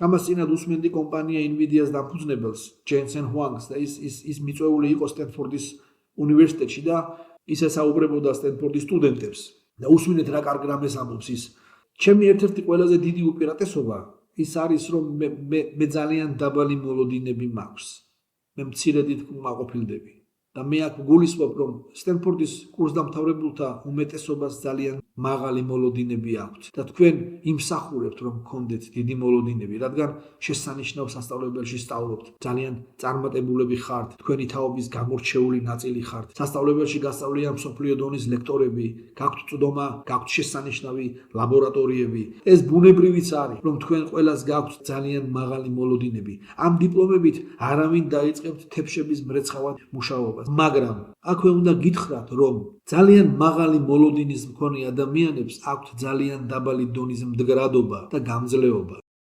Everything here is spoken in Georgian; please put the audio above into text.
ამას წინათ უსმენდი კომპანია Nvidia-ს დამფუძნებელს, Jensen Huang's და ის მიწვეული იყო სტენფორდის უნივერსიტეტში და ის ესაუბრებოდა სტენფორდის სტუდენტებს. და უსმინეთ რა კარგ რამეს ამბობს ის. ჩემი ერთ-ერთი ყველაზე დიდი უპირატესობა ის არის, რომ მე ძალიან დაბალი მოლოდინები მაქვს. მე მცირედით მაყოფილდები. და მე აქ გულისხმობ, რომ სტენფორდის კურსდამთავრებულთა უმეტესობას ძალიან მაღალი მოლოდინები აქვთ და თქვენ იმსახურებთ, რომ გქონდეთ დიდი მოლოდინები, რადგან შესანიშნავ სასწავლებელში სწავლობთ, ძალიან წარმატებულები ხართ, თქვენი თაობის გამორჩეული ნაწილი ხართ. სასწავლებელში გასწავლია მსოფლიო დონის ლექტორები, გაქვთ წვდომა, გაქვთ შესანიშნავი ლაბორატორიები. ეს ბუნებრივიც არის, რომ თქვენ ყველას გაქვთ ძალიან მაღალი მოლოდინები. ამ დიპლომებით არავინ დაიწყებთ თეფშების მრეცხავად მუშაობას. მაგრამ აქვე უნდა გითხრათ, რომ ძალიან მაღალი მოლოდინის მქონე ადამიანებს აქვთ ძალიან დაბალი დონის მდგრადობა და გამძლეობა.